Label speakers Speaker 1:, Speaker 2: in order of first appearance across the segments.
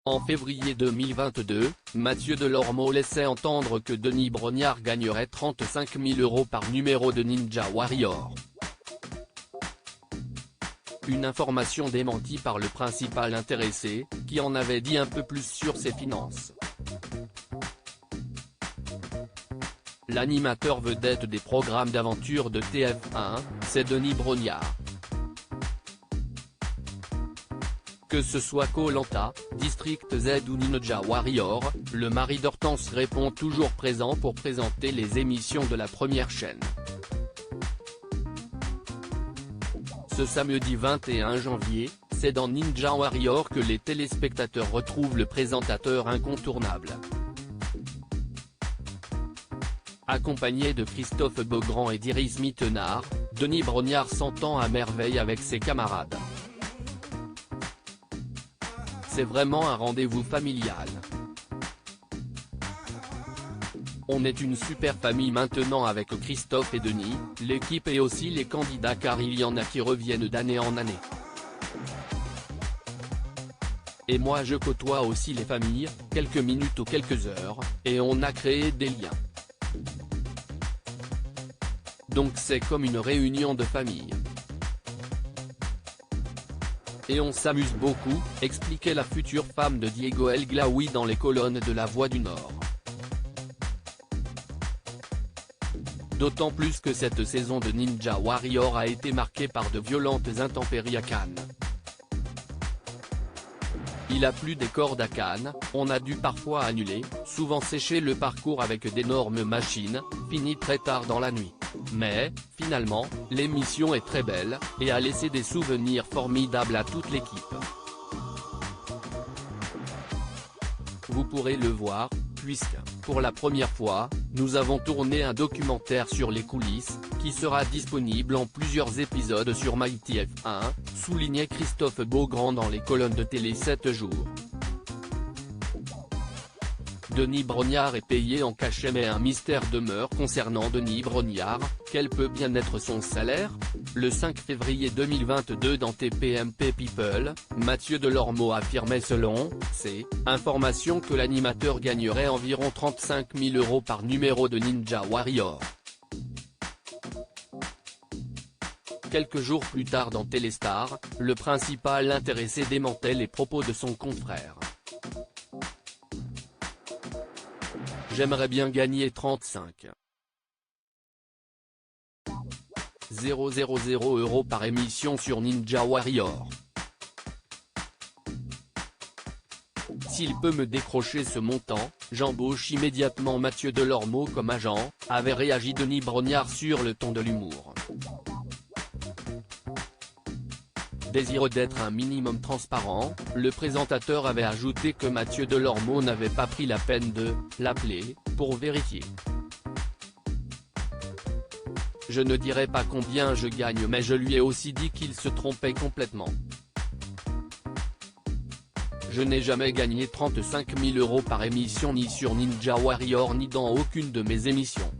Speaker 1: En février 2022, Mathieu Delormeau laissait entendre que Denis Brognard gagnerait 35 000 € par numéro de Ninja Warrior. Une information démentie par le principal intéressé, qui en avait dit un peu plus sur ses finances. L'animateur vedette des programmes d'aventure de TF1, c'est Denis Brognard. Que ce soit Koh-Lanta, District Z ou Ninja Warrior, le mari d'Hortense répond toujours présent pour présenter les émissions de la première chaîne. Ce samedi 21 janvier, c'est dans Ninja Warrior que les téléspectateurs retrouvent le présentateur incontournable. Accompagné de Christophe Beaugrand et d'Iris Mittenard, Denis Brognard s'entend à merveille avec ses camarades. C'est vraiment un rendez-vous familial. On est une super famille maintenant avec Christophe et Denis, l'équipe et aussi les candidats car il y en a qui reviennent d'année en année. Et moi je côtoie aussi les familles, quelques minutes ou quelques heures, et on a créé des liens. Donc c'est comme une réunion de famille. Et on s'amuse beaucoup, expliquait la future femme de Diego El Glaoui dans les colonnes de La Voix du Nord. D'autant plus que cette saison de Ninja Warrior a été marquée par de violentes intempéries à Cannes. Il a plu des cordes à Cannes, on a dû parfois annuler, souvent sécher le parcours avec d'énormes machines, fini très tard dans la nuit. Mais, finalement, l'émission est très belle, et a laissé des souvenirs formidables à toute l'équipe. Vous pourrez le voir, puisque, pour la première fois, nous avons tourné un documentaire sur les coulisses, qui sera disponible en plusieurs épisodes sur MyTF1, soulignait Christophe Beaugrand dans les colonnes de Télé 7 jours. Denis Brognard est payé en cachet mais un mystère demeure concernant Denis Brognard, quel peut bien être son salaire? Le 5 février 2022 dans TPMP People, Mathieu Delormeau affirmait selon ses informations que l'animateur gagnerait environ 35 000 € par numéro de Ninja Warrior. Quelques jours plus tard dans Téléstar, le principal intéressé démentait les propos de son confrère. J'aimerais bien gagner 35 000 € par émission sur Ninja Warrior. S'il peut me décrocher ce montant, j'embauche immédiatement Mathieu Delormeau comme agent, avait réagi Denis Brognard sur le ton de l'humour. Désireux d'être un minimum transparent, le présentateur avait ajouté que Mathieu Delormeau n'avait pas pris la peine de l'appeler, pour vérifier. Je ne dirai pas combien je gagne mais je lui ai aussi dit qu'il se trompait complètement. Je n'ai jamais gagné 35 000 € par émission ni sur Ninja Warrior ni dans aucune de mes émissions.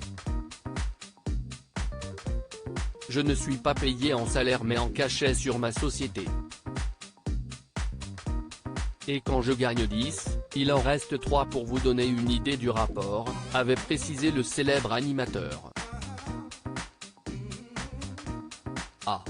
Speaker 1: Je ne suis pas payé en salaire mais en cachet sur ma société. Et quand je gagne 10, il en reste 3 pour vous donner une idée du rapport, avait précisé le célèbre animateur. Ah.